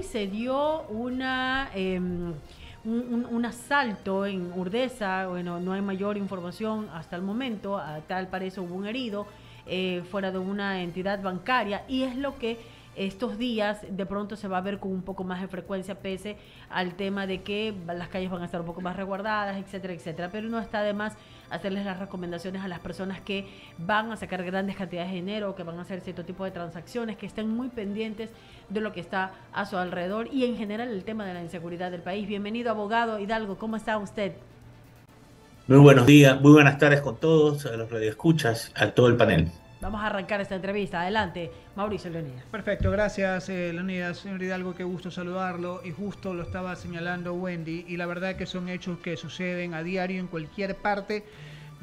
hoy se dio un asalto en Urdesa. Bueno, no hay mayor información hasta el momento. Tal parece hubo un herido fuera de una entidad bancaria, y es lo que estos días de pronto se va a ver con un poco más de frecuencia, pese al tema de que las calles van a estar un poco más resguardadas, etcétera, etcétera. Pero no está de más hacerles las recomendaciones a las personas que van a sacar grandes cantidades de dinero, que van a hacer cierto tipo de transacciones, que estén muy pendientes de lo que está a su alrededor y en general el tema de la inseguridad del país. Bienvenido, abogado Hidalgo, ¿cómo está usted? Muy buenos días, muy buenas tardes con todos, a los radioescuchas, a todo el panel. Vamos a arrancar esta entrevista. Adelante, Mauricio Leonidas. Perfecto, gracias Leonidas. Señor Hidalgo, qué gusto saludarlo. Y justo lo estaba señalando Wendy, y la verdad que son hechos que suceden a diario en cualquier parte.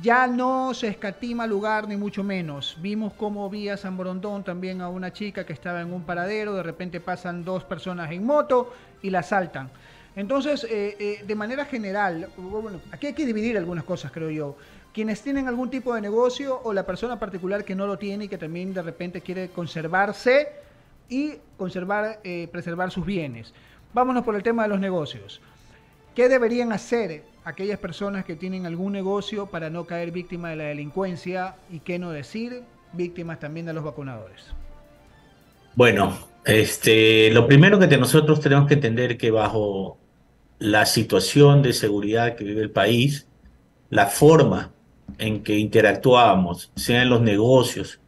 Ya no se escatima lugar ni mucho menos. Vimos cómo vía San Borondón también a una chica que estaba en un paradero, de repente pasan dos personas en moto y la asaltan. Entonces, de manera general, bueno, aquí hay que dividir algunas cosas, creo yo. Quienes tienen algún tipo de negocio o la persona particular que no lo tiene y que también de repente quiere conservarse y preservar sus bienes. Vámonos por el tema de los negocios. ¿Qué deberían hacer aquellas personas que tienen algún negocio para no caer víctima de la delincuencia y qué no decir, víctimas también de los vacunadores? Bueno, lo primero que nosotros tenemos que entender que bajo la situación de seguridad que vive el país, la forma en que interactuábamos, sea en los negocios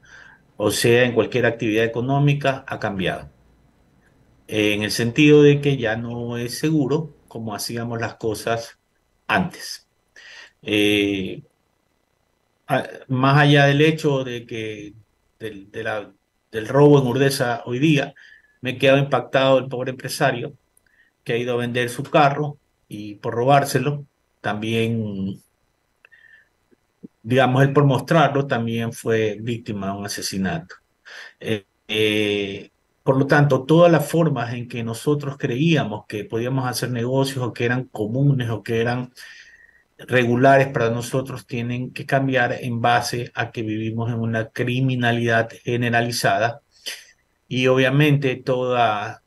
o sea en cualquier actividad económica, ha cambiado. En el sentido de que ya no es seguro como hacíamos las cosas antes. Eh, Más allá del hecho de que del robo en Urdesa hoy día, me queda impactado el pobre empresario que ha ido a vender su carro y por robárselo, también, digamos, él por mostrarlo, también fue víctima de un asesinato. Eh, eh, por lo tanto, todas las formas en que nosotros creíamos que podíamos hacer negocios o que eran comunes o que eran regulares para nosotros tienen que cambiar en base a que vivimos en una criminalidad generalizada y obviamente toda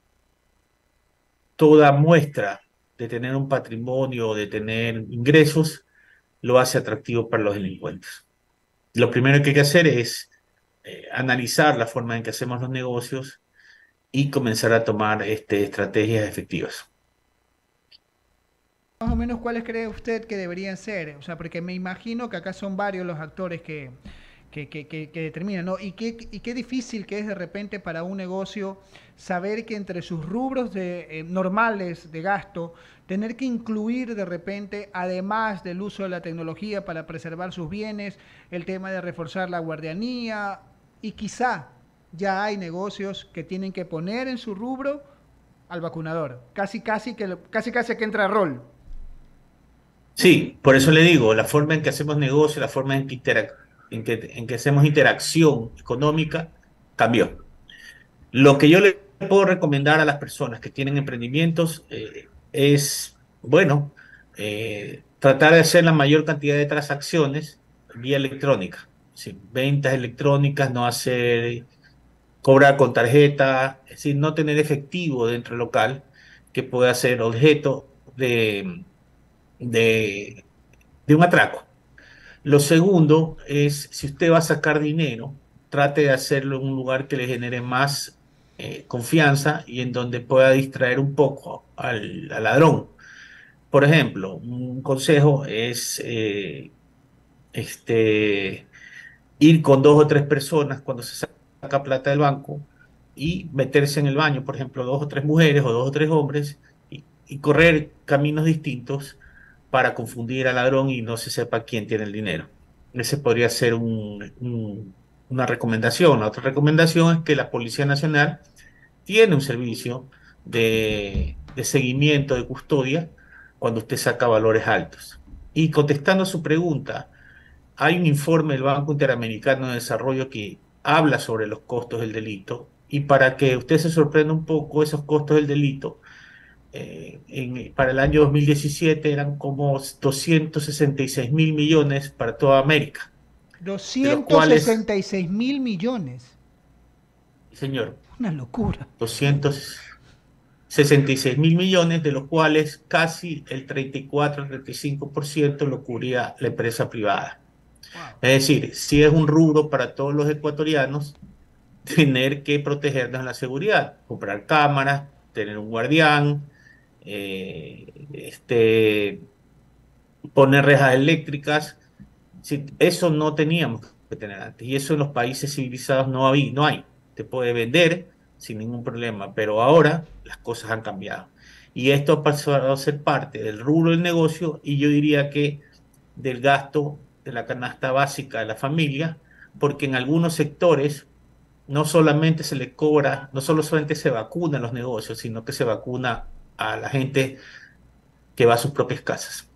muestra de tener un patrimonio, de tener ingresos, lo hace atractivo para los delincuentes. Lo primero que hay que hacer es analizar la forma en que hacemos los negocios y comenzar a tomar estrategias efectivas. Más o menos, ¿cuáles cree usted que deberían ser? O sea, porque me imagino que acá son varios los actores que determinan, ¿no? Y qué difícil que es de repente para un negocio saber que entre sus rubros normales de gasto, tener que incluir de repente, además del uso de la tecnología para preservar sus bienes, el tema de reforzar la guardianía, y quizá ya hay negocios que tienen que poner en su rubro al vacunador. Casi que entra a rol. Sí, por eso le digo, la forma en que hacemos negocio, la forma en que hacemos interacción económica cambió. Lo que yo le puedo recomendar a las personas que tienen emprendimientos es, bueno, tratar de hacer la mayor cantidad de transacciones vía electrónica. Sí, ventas electrónicas, no hacer, cobrar con tarjeta, es decir, no tener efectivo dentro del local que pueda ser objeto de, de un atraco. Lo segundo es, si usted va a sacar dinero, trate de hacerlo en un lugar que le genere más confianza y en donde pueda distraer un poco al ladrón. Por ejemplo, un consejo es este, ir con dos o tres personas cuando se saca plata del banco y meterse en el baño, por ejemplo, dos o tres mujeres o dos o tres hombres y correr caminos distintos para confundir al ladrón y no se sepa quién tiene el dinero. Ese podría ser una recomendación. La otra recomendación es que la Policía Nacional tiene un servicio de seguimiento, de custodia, cuando usted saca valores altos. Y contestando a su pregunta, hay un informe del Banco Interamericano de Desarrollo que habla sobre los costos del delito y para que usted se sorprenda un poco, esos costos del delito para el año 2017 eran como 266.000 millones para toda América, de los doscientos cuales, sesenta y seis mil millones. señor, Una locura. 200, 66.000 millones, de los cuales casi el 34 al 35% lo cubría la empresa privada. Wow. Es decir, si es un rubro para todos los ecuatorianos tener que protegernos en la seguridad, comprar cámaras, tener un guardián, poner rejas eléctricas. Si, eso no teníamos que tener antes y eso en los países civilizados no hay. Te puede vender sin ningún problema, pero ahora las cosas han cambiado. Y esto ha pasado a ser parte del rubro del negocio y yo diría que del gasto de la canasta básica de la familia, porque en algunos sectores no solamente se le cobra, no solo solamente se vacuna en los negocios, sino que se vacuna a la gente que va a sus propias casas.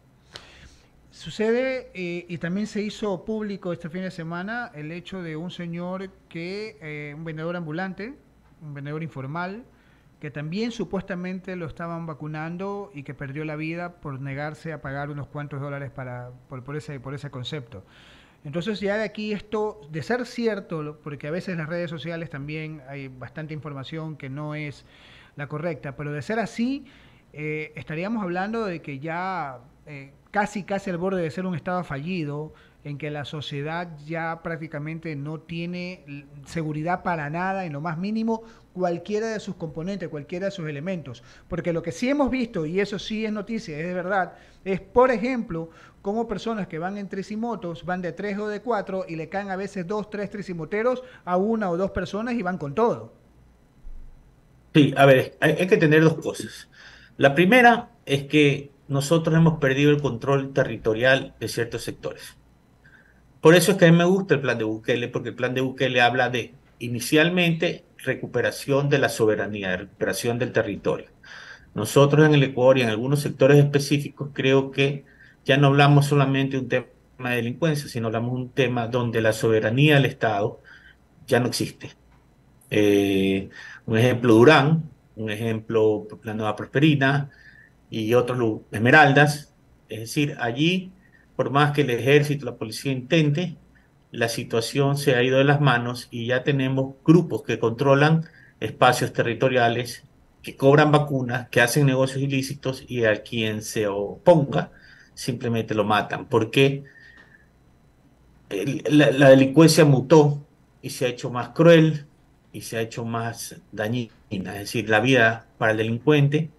Sucede, y también se hizo público este fin de semana el hecho de un señor un vendedor ambulante, un vendedor informal, que también supuestamente lo estaban vacunando y que perdió la vida por negarse a pagar unos cuantos dólares por ese concepto. Entonces ya de aquí esto, de ser cierto, porque a veces en las redes sociales también hay bastante información que no es la correcta, pero de ser así, estaríamos hablando de que ya casi al borde de ser un estado fallido, en que la sociedad ya prácticamente no tiene seguridad para nada, en lo más mínimo, cualquiera de sus componentes, cualquiera de sus elementos. Porque lo que sí hemos visto, y eso sí es noticia, es de verdad, es, por ejemplo, cómo personas que van en tricimotos, van de 3 o de 4 y le caen a veces 2, 3 tricimoteros a una o dos personas y van con todo. Sí, a ver, hay que tener dos cosas. La primera es que nosotros hemos perdido el control territorial de ciertos sectores. Por eso es que a mí me gusta el plan de Bukele, porque el plan de Bukele habla de, inicialmente, recuperación de la soberanía, de recuperación del territorio. Nosotros en el Ecuador y en algunos sectores específicos creo que ya no hablamos solamente de un tema de delincuencia, sino hablamos de un tema donde la soberanía del Estado ya no existe. Un ejemplo Durán, un ejemplo la Nueva Prosperina y otros Esmeraldas. Es decir, allí, por más que el ejército, la policía intente, la situación se ha ido de las manos y ya tenemos grupos que controlan espacios territoriales, que cobran vacunas, que hacen negocios ilícitos y a quien se oponga simplemente lo matan, porque la delincuencia mutó y se ha hecho más cruel y se ha hecho más dañina. Es decir, la vida para el delincuente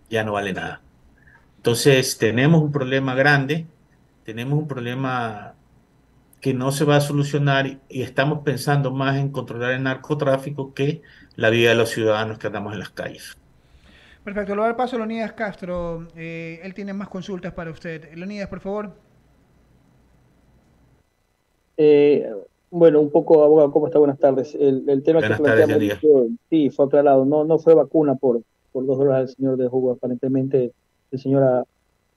ya no vale nada. Entonces, tenemos un problema grande, tenemos un problema que no se va a solucionar y estamos pensando más en controlar el narcotráfico que la vida de los ciudadanos que andamos en las calles. Perfecto, le voy a dar paso a Leonidas Castro. Él tiene más consultas para usted. Leonidas, por favor. Eh, bueno, un poco, abogado, ¿cómo está? Buenas tardes. El tema que Buenas tardes, planteamos, Elías. sí, fue aclarado. No fue vacuna por $2 al señor de jugo. Aparentemente, el señor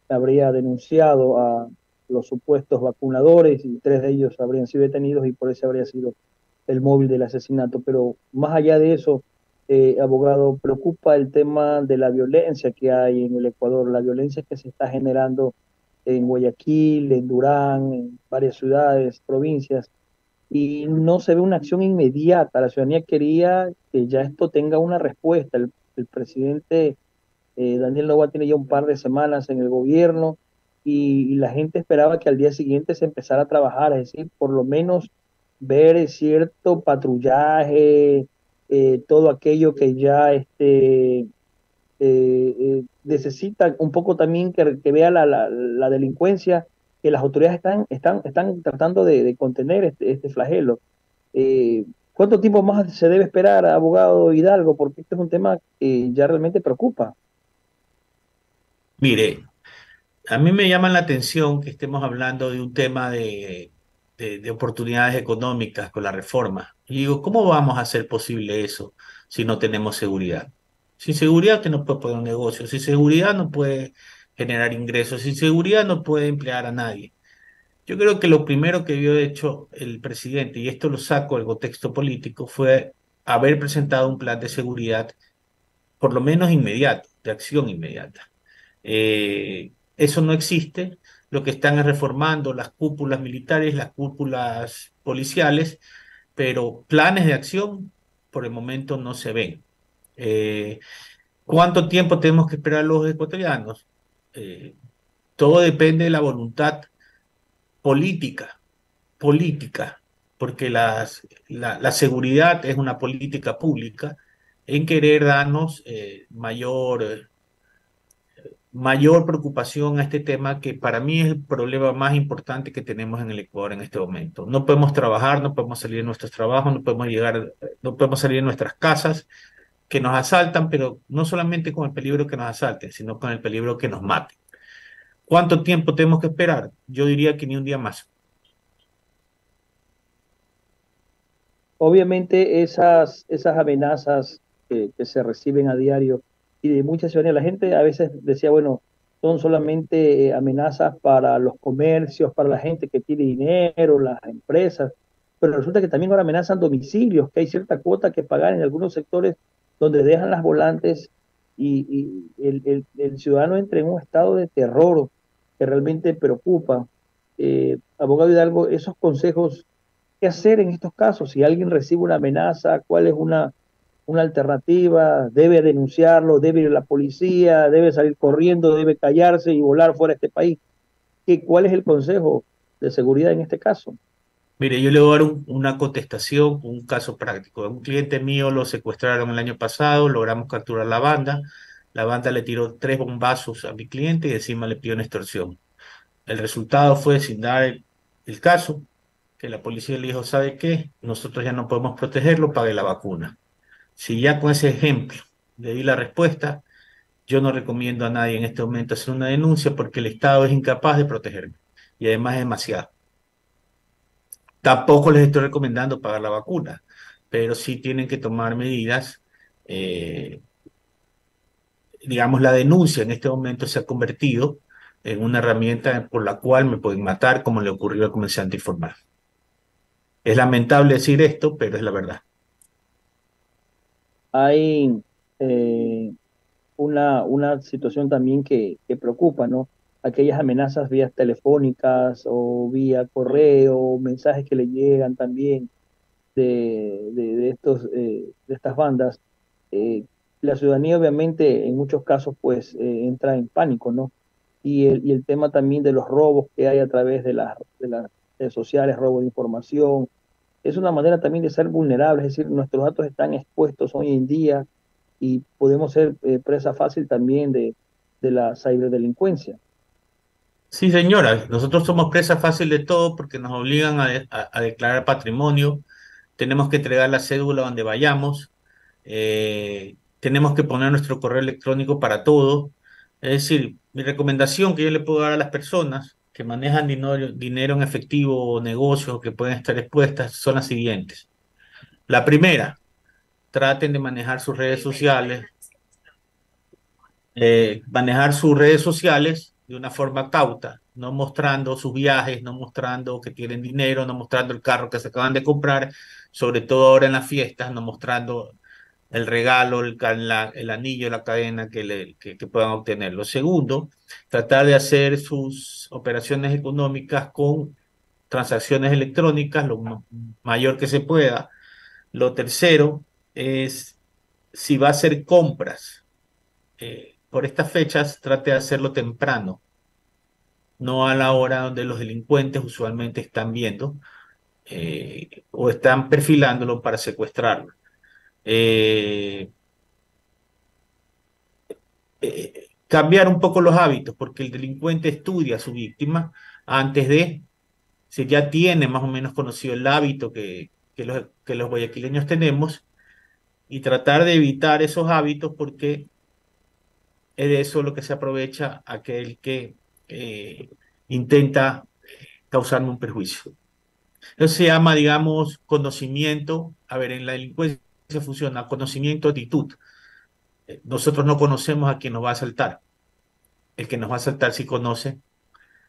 habría denunciado a los supuestos vacunadores y 3 de ellos habrían sido detenidos y por eso habría sido el móvil del asesinato. Pero más allá de eso, abogado, preocupa el tema de la violencia que hay en el Ecuador, la violencia que se está generando en Guayaquil, en Durán, en varias ciudades, provincias, y no se ve una acción inmediata. La ciudadanía quería que ya esto tenga una respuesta. El presidente Daniel Noboa tiene ya un par de semanas en el gobierno y la gente esperaba que al día siguiente se empezara a trabajar, es decir, por lo menos ver cierto patrullaje, todo aquello que ya necesita un poco también que vea la delincuencia, que las autoridades están tratando de contener este flagelo. ¿Cuánto tiempo más se debe esperar, abogado Hidalgo? Porque este es un tema que ya realmente preocupa. Mire, a mí me llama la atención que estemos hablando de un tema de oportunidades económicas con la reforma. Y digo, ¿cómo vamos a hacer posible eso si no tenemos seguridad? Sin seguridad usted no puede poner un negocio, sin seguridad no puede generar ingresos, sin seguridad no puede emplear a nadie. Yo creo que lo primero que vio hecho el presidente, y esto lo saco del contexto político, fue haber presentado un plan de seguridad, por lo menos inmediato, de acción inmediata. Eso no existe. Lo que están es reformando las cúpulas militares, las cúpulas policiales, pero planes de acción por el momento no se ven. Eh, ¿Cuánto tiempo tenemos que esperar los ecuatorianos? Eh, Todo depende de la voluntad política, política, porque la seguridad es una política pública en querer darnos mayor preocupación a este tema que para mí es el problema más importante que tenemos en el Ecuador en este momento. No podemos trabajar, no podemos salir de nuestros trabajos, no podemos salir de nuestras casas, que nos asaltan, pero no solamente con el peligro que nos asalten, sino con el peligro que nos maten. ¿Cuánto tiempo tenemos que esperar? Yo diría que ni un día más. Obviamente esas amenazas que se reciben a diario y de mucha ciudadanía, la gente a veces decía, bueno, son solamente amenazas para los comercios, para la gente que tiene dinero, las empresas, pero resulta que también ahora amenazan domicilios, que hay cierta cuota que pagar en algunos sectores donde dejan las volantes y el ciudadano entra en un estado de terror que realmente preocupa. Abogado Hidalgo, esos consejos, ¿qué hacer en estos casos? Si alguien recibe una amenaza, ¿cuál es una alternativa? ¿Debe denunciarlo? ¿Debe ir a la policía? ¿Debe salir corriendo? ¿Debe callarse y volar fuera de este país? ¿Cuál es el consejo de seguridad en este caso? Mire, yo le voy a dar una contestación, un caso práctico. A un cliente mío lo secuestraron el año pasado, logramos capturar la banda le tiró 3 bombazos a mi cliente y encima le pidió una extorsión. El resultado fue, sin dar el caso, que la policía le dijo, ¿sabe qué? Nosotros ya no podemos protegerlo, pague la vacuna. Si ya con ese ejemplo le di la respuesta, yo no recomiendo a nadie en este momento hacer una denuncia porque el Estado es incapaz de protegerme y además es demasiado. Tampoco les estoy recomendando pagar la vacuna, pero sí tienen que tomar medidas. eh, digamos, la denuncia en este momento se ha convertido en una herramienta por la cual me pueden matar, como le ocurrió al comerciante informal. Es lamentable decir esto, pero es la verdad. Hay eh, una situación también que preocupa, ¿no? Aquellas amenazas vía telefónicas o vía correo, mensajes que le llegan también de estas bandas. eh, la ciudadanía obviamente en muchos casos pues entra en pánico, ¿no? Y el tema también de los robos que hay a través de las redes sociales, robo de información, es una manera también de ser vulnerables, es decir, nuestros datos están expuestos hoy en día y podemos ser presa fácil también de la ciberdelincuencia. Sí, señora, nosotros somos presa fácil de todo porque nos obligan a declarar patrimonio, tenemos que entregar la cédula donde vayamos, tenemos que poner nuestro correo electrónico para todo. Es decir, mi recomendación que yo le puedo dar a las personas que manejan dinero en efectivo o negocios que pueden estar expuestas son las siguientes. La primera, traten de manejar sus redes sociales de una forma cauta, no mostrando sus viajes, no mostrando que tienen dinero, no mostrando el carro que se acaban de comprar, sobre todo ahora en las fiestas, no mostrando el regalo, el anillo, la cadena que puedan obtener. Lo segundo, tratar de hacer sus operaciones económicas con transacciones electrónicas mayor que se pueda. Lo tercero es, si va a hacer compras por estas fechas, trate de hacerlo temprano, no a la hora donde los delincuentes usualmente están viendo o están perfilándolo para secuestrarlo. Eh, Cambiar un poco los hábitos, porque el delincuente estudia a su víctima antes de, si ya tiene más o menos conocido el hábito que los guayaquileños tenemos, y tratar de evitar esos hábitos porque es de eso lo que se aprovecha aquel que eh, intenta causarme un perjuicio. Eso se llama, digamos, conocimiento. A ver, en la delincuencia funciona conocimiento, actitud. Nosotros no conocemos a quien nos va a asaltar. El que nos va a asaltar sí conoce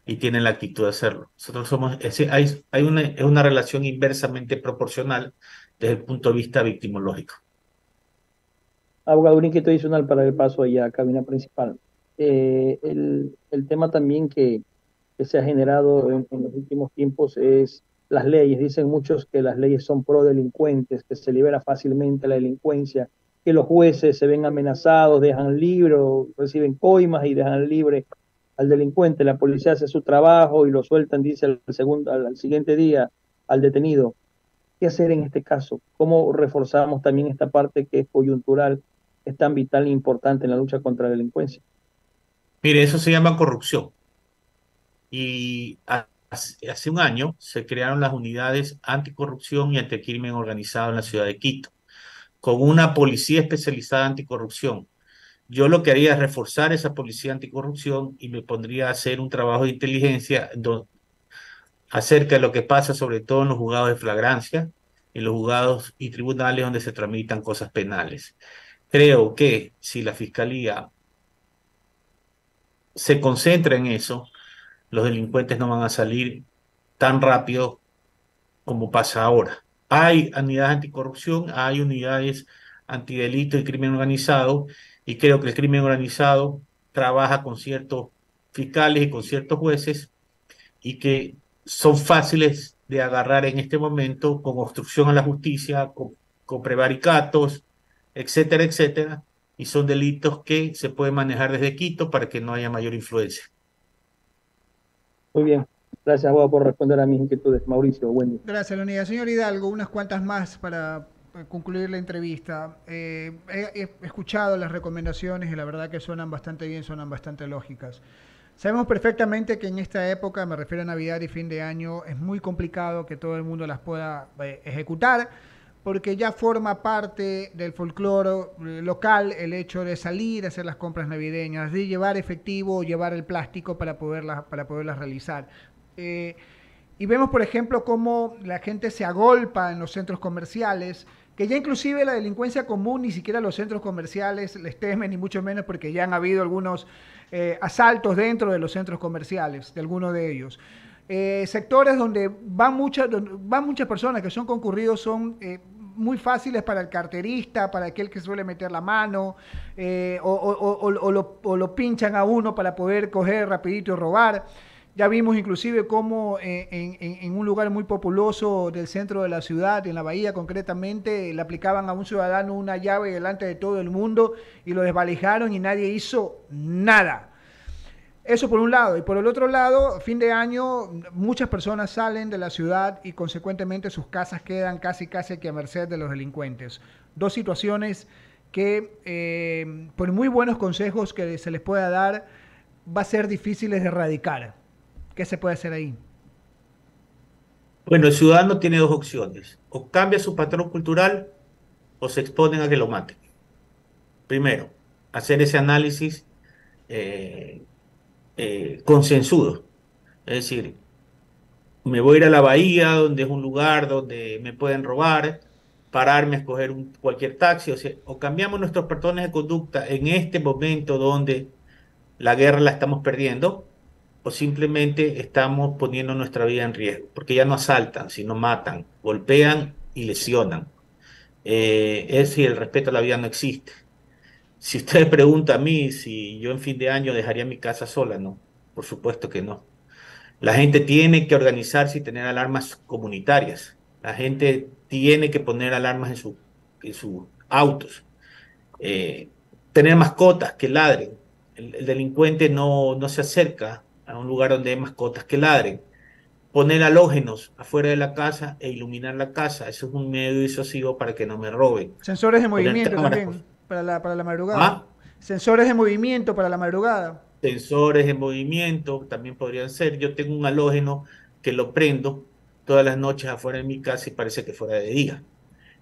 y tiene la actitud de hacerlo. Nosotros somos, es una relación inversamente proporcional desde el punto de vista victimológico. Abogado, un inquieto adicional para el paso allá a cabina principal. El tema también que se ha generado en los últimos tiempos es las leyes. Dicen muchos que las leyes son pro delincuentes, que se libera fácilmente la delincuencia, que los jueces se ven amenazados, dejan libre o reciben coimas y dejan libre al delincuente. La policía hace su trabajo y lo sueltan, dice al siguiente día al detenido. ¿Qué hacer en este caso? ¿Cómo reforzamos también esta parte que es coyuntural, es tan vital e importante en la lucha contra la delincuencia? Mire, eso se llama corrupción. Y hace un año se crearon las unidades anticorrupción y anticrimen organizado en la ciudad de Quito, con una policía especializada en anticorrupción. Yo lo que haría es reforzar esa policía anticorrupción y me pondría a hacer un trabajo de inteligencia acerca de lo que pasa, sobre todo en los juzgados de flagrancia, en los juzgados y tribunales donde se tramitan cosas penales. Creo que si la fiscalía se concentra en eso, los delincuentes no van a salir tan rápido como pasa ahora. Hay unidades anticorrupción, hay unidades antidelito y crimen organizado, y creo que el crimen organizado trabaja con ciertos fiscales y con ciertos jueces y que son fáciles de agarrar en este momento con obstrucción a la justicia, con prevaricatos, etcétera, etcétera, y son delitos que se pueden manejar desde Quito para que no haya mayor influencia. Muy bien. Gracias, abogado, por responder a mis inquietudes. Mauricio, buen día. Gracias, Leonidas. Señor Hidalgo, unas cuantas más para concluir la entrevista. He escuchado las recomendaciones y la verdad que suenan bastante bien, suenan bastante lógicas. Sabemos perfectamente que en esta época, me refiero a Navidad y fin de año, es muy complicado que todo el mundo las pueda ejecutar, porque ya forma parte del folclore local el hecho de salir a hacer las compras navideñas, de llevar efectivo o llevar el plástico para poderlas realizar. Y vemos, por ejemplo, cómo la gente se agolpa en los centros comerciales, que ya inclusive la delincuencia común ni siquiera los centros comerciales les temen, ni mucho menos porque ya han habido algunos asaltos dentro de los centros comerciales, de algunos de ellos. Sectores donde van muchas personas que son concurridos son muy fáciles para el carterista, para aquel que suele meter la mano, o lo pinchan a uno para poder coger rapidito y robar. Ya vimos inclusive cómo en un lugar muy populoso del centro de la ciudad, en la bahía concretamente, le aplicaban a un ciudadano una llave delante de todo el mundo y lo desvalijaron y nadie hizo nada. Eso por un lado. Y por el otro lado, fin de año, muchas personas salen de la ciudad y consecuentemente sus casas quedan casi que a merced de los delincuentes. Dos situaciones que, por muy buenos consejos que se les pueda dar, va a ser difíciles de erradicar. ¿Qué se puede hacer ahí? Bueno, el ciudadano tiene dos opciones: o cambia su patrón cultural o se exponen a que lo maten. Primero, hacer ese análisis eh, concienzudo. Es decir, me voy a ir a la bahía, donde es un lugar donde me pueden robar, pararme a escoger cualquier taxi, o cambiamos nuestros patrones de conducta en este momento donde la guerra la estamos perdiendo, o simplemente estamos poniendo nuestra vida en riesgo, porque ya no asaltan, sino matan, golpean y lesionan. Es decir, el respeto a la vida no existe. Si usted me pregunta a mí si yo en fin de año dejaría mi casa sola, no, por supuesto que no. La gente tiene que organizarse y tener alarmas comunitarias. La gente tiene que poner alarmas en sus autos. Eh, Tener mascotas que ladren. El delincuente no se acerca a un lugar donde hay mascotas que ladren. Poner halógenos afuera de la casa e iluminar la casa. Eso es un medio disuasivo para que no me roben. Sensores de Poner movimiento cámaras. también para la madrugada. ¿Ah? Sensores de movimiento para la madrugada. Sensores de movimiento también podrían ser. Yo tengo un halógeno que lo prendo todas las noches afuera de mi casa y parece que fuera de día.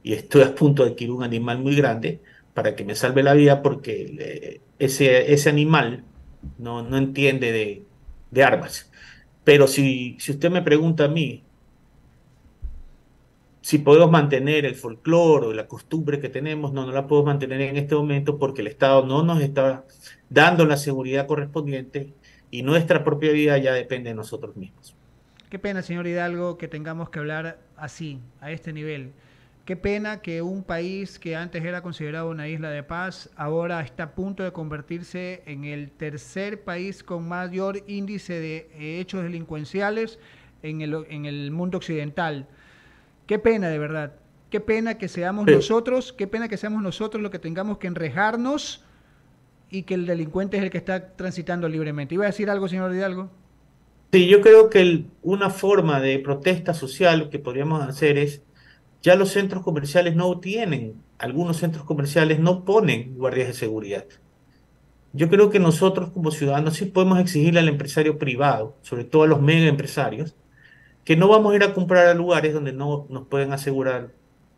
Y estoy a punto de adquirir un animal muy grande para que me salve la vida porque ese animal no entiende de armas. Pero si usted me pregunta a mí si podemos mantener el folclore o la costumbre que tenemos, no la podemos mantener en este momento porque el Estado no nos está dando la seguridad correspondiente y nuestra propia vida ya depende de nosotros mismos. Qué pena, señor Hidalgo, que tengamos que hablar así, a este nivel. Qué pena que un país que antes era considerado una isla de paz, ahora está a punto de convertirse en el tercer país con mayor índice de hechos delincuenciales en el mundo occidental. Qué pena, de verdad. Qué pena que seamos Pero, nosotros, qué pena que seamos nosotros los que tengamos que enrejarnos y que el delincuente es el que está transitando libremente. ¿Iba a decir algo, señor Hidalgo? sí, yo creo que una forma de protesta social que podríamos hacer es, ya los centros comerciales no tienen, algunos centros comerciales no ponen guardias de seguridad. Yo creo que nosotros como ciudadanos sí podemos exigirle al empresario privado, sobre todo a los mega empresarios, que no vamos a ir a comprar a lugares donde no nos pueden asegurar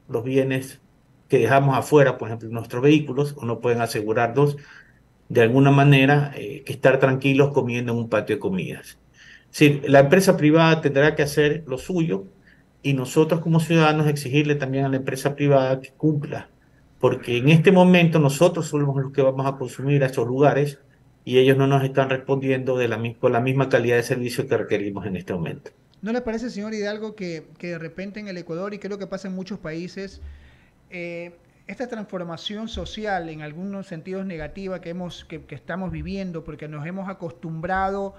los bienes que dejamos afuera, por ejemplo, nuestros vehículos, o no pueden asegurarnos de alguna manera que estar tranquilos comiendo en un patio de comidas. Es decir, la empresa privada tendrá que hacer lo suyo y nosotros como ciudadanos exigirle también a la empresa privada que cumpla, porque en este momento nosotros somos los que vamos a consumir a esos lugares y ellos no nos están respondiendo con la misma calidad de servicio que requerimos en este momento. ¿No le parece, señor Hidalgo, que de repente en el Ecuador, y creo que pasa en muchos países, esta transformación social, en algunos sentidos negativa que estamos viviendo, porque nos hemos acostumbrado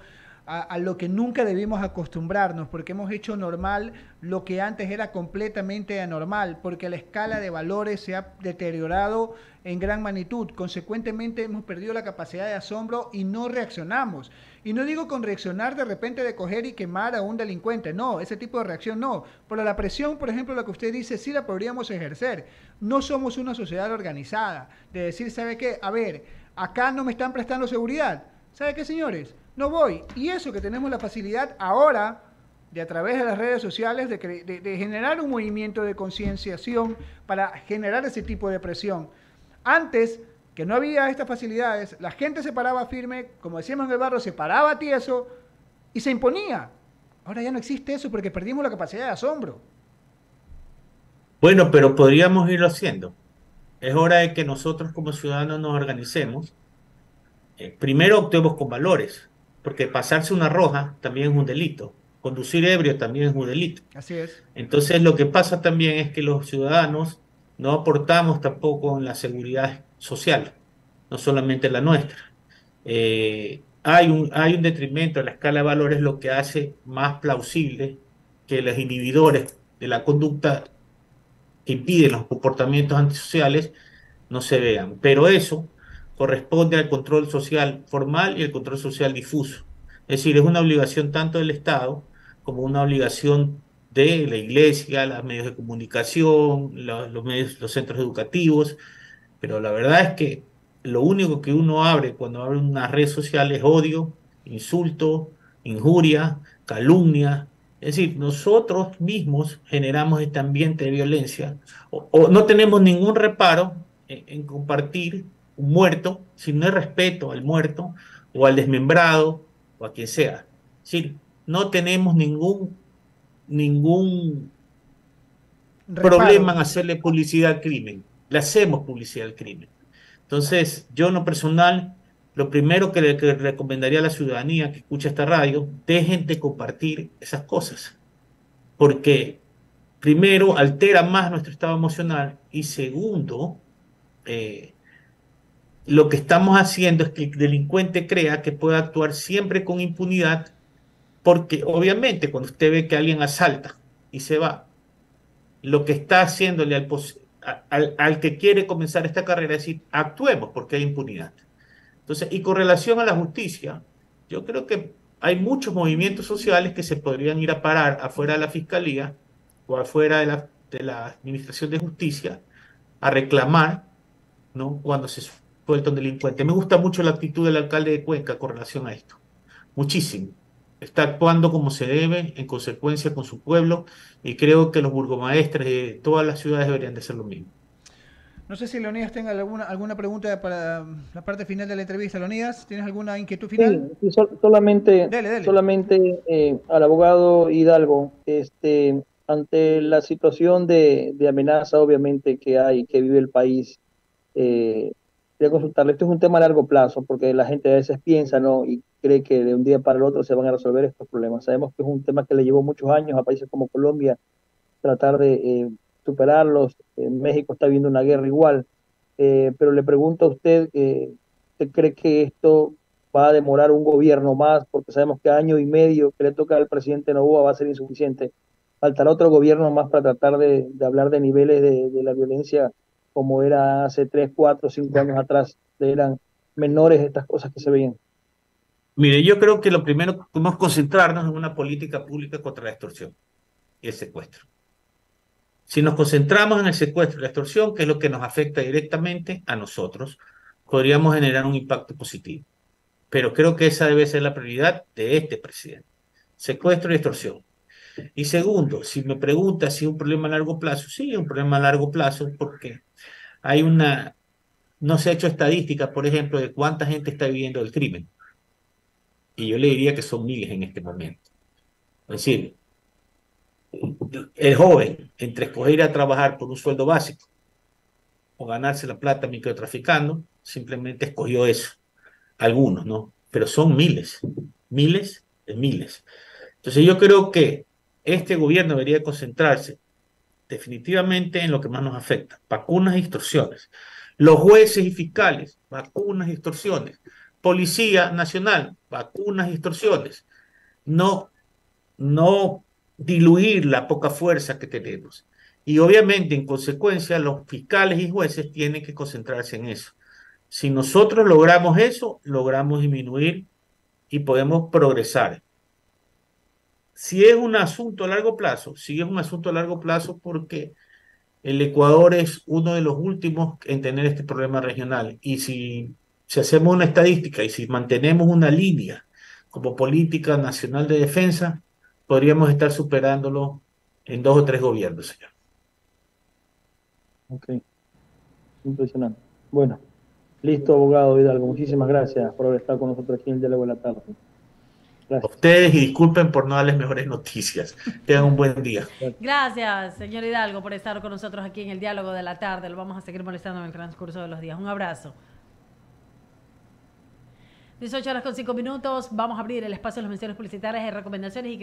a lo que nunca debimos acostumbrarnos, porque hemos hecho normal lo que antes era completamente anormal, porque la escala de valores se ha deteriorado en gran magnitud. Consecuentemente hemos perdido la capacidad de asombro y no reaccionamos. Y no digo con reaccionar de repente de coger y quemar a un delincuente, no, ese tipo de reacción no. Pero la presión, por ejemplo, lo que usted dice, sí la podríamos ejercer. No somos una sociedad organizada, de decir, ¿sabe qué? A ver, acá no me están prestando seguridad. ¿Sabe qué, señores? No voy. Y eso que tenemos la facilidad ahora, de a través de las redes sociales, de generar un movimiento de concienciación para generar ese tipo de presión. Antes, que no había estas facilidades, la gente se paraba firme, como decíamos en el barrio, se paraba tieso y se imponía. Ahora ya no existe eso porque perdimos la capacidad de asombro. Bueno, pero podríamos irlo haciendo. Es hora de que nosotros como ciudadanos nos organicemos. Primero optemos con valores, porque pasarse una roja también es un delito. Conducir ebrio también es un delito. Así es. Entonces, lo que pasa también es que los ciudadanos no aportamos tampoco en la seguridad social, no solamente la nuestra. Hay un detrimento en la escala de valores, lo que hace más plausible que los inhibidores de la conducta que impiden los comportamientos antisociales no se vean. Pero eso corresponde al control social formal y el control social difuso. Es decir, es una obligación tanto del Estado como una obligación de la iglesia, los medios de comunicación, los medios, los centros educativos, pero la verdad es que lo único que uno abre cuando abre una red social es odio, insulto, injuria, calumnia. Es decir, nosotros mismos generamos este ambiente de violencia o no tenemos ningún reparo en compartir un muerto si no hay respeto al muerto o al desmembrado o a quien sea. Es decir, no tenemos ningún Reparo. problema en hacerle publicidad al crimen. Le hacemos publicidad al crimen. Entonces, yo en lo personal, lo primero que recomendaría a la ciudadanía que escucha esta radio, dejen de compartir esas cosas, porque primero altera más nuestro estado emocional y segundo, eh, lo que estamos haciendo es que el delincuente crea que puede actuar siempre con impunidad, porque obviamente cuando usted ve que alguien asalta y se va, lo que está haciéndole al que quiere comenzar esta carrera es decir, actuemos porque hay impunidad. Entonces, y con relación a la justicia, yo creo que hay muchos movimientos sociales que se podrían ir a parar afuera de la fiscalía o afuera de la administración de justicia a reclamar, ¿no? Cuando se suelta un delincuente. Me gusta mucho la actitud del alcalde de Cuenca con relación a esto. Muchísimo. Está actuando como se debe, en consecuencia con su pueblo, y creo que los burgomaestres de todas las ciudades deberían de hacer lo mismo. No sé si Leonidas tenga alguna pregunta para la parte final de la entrevista. Leonidas, ¿tienes alguna inquietud final? Sí, sí, solamente, Dele, dele. solamente al abogado Hidalgo, ante la situación de amenaza, obviamente, que hay, que vive el país, quería consultarle, esto es un tema a largo plazo, porque la gente a veces piensa, ¿no? Y cree que de un día para el otro se van a resolver estos problemas. Sabemos que es un tema que le llevó muchos años a países como Colombia tratar de superarlos. En México está habiendo una guerra igual, pero le pregunto a usted, ¿usted cree que esto va a demorar un gobierno más? Porque sabemos que año y medio que le toca al presidente Noboa va a ser insuficiente. faltará otro gobierno más para tratar de hablar de niveles de la violencia como era hace 3, 4, 5 años atrás, eran menores estas cosas que se veían. Mire, yo creo que lo primero que podemos concentrarnos en una política pública contra la extorsión y el secuestro. Si nos concentramos en el secuestro y la extorsión, que es lo que nos afecta directamente a nosotros, podríamos generar un impacto positivo. Pero creo que esa debe ser la prioridad de este presidente. Secuestro y extorsión. Y segundo, si me pregunta si es un problema a largo plazo, sí, es un problema a largo plazo porque hay no se ha hecho estadística, por ejemplo, de cuánta gente está viviendo el crimen. Y yo le diría que son miles en este momento. Es decir, el joven, entre escoger ir a trabajar por un sueldo básico o ganarse la plata microtraficando, simplemente escogió eso. Algunos, ¿no? Pero son miles, miles de miles. Entonces yo creo que este gobierno debería concentrarse definitivamente en lo que más nos afecta, vacunas e extorsiones. Los jueces y fiscales, vacunas y extorsiones. Policía Nacional, vacunas y extorsiones. No, no diluir la poca fuerza que tenemos. Y obviamente, en consecuencia, los fiscales y jueces tienen que concentrarse en eso. Si nosotros logramos eso, logramos disminuir y podemos progresar. Si es un asunto a largo plazo, sí es un asunto a largo plazo porque el Ecuador es uno de los últimos en tener este problema regional. Y si hacemos una estadística y si mantenemos una línea como política nacional de defensa, podríamos estar superándolo en 2 o 3 gobiernos, señor. Ok, impresionante. Bueno, listo, abogado Hidalgo. Muchísimas gracias por haber estado con nosotros aquí en el Diálogo de la Tarde. A Gracias. ustedes y disculpen por no darles mejores noticias. Tengan un buen día. Gracias, señor Hidalgo, por estar con nosotros aquí en el Diálogo de la Tarde. Lo vamos a seguir molestando en el transcurso de los días. Un abrazo. 18 horas con 5 minutos. Vamos a abrir el espacio de los menciones publicitarias y recomendaciones y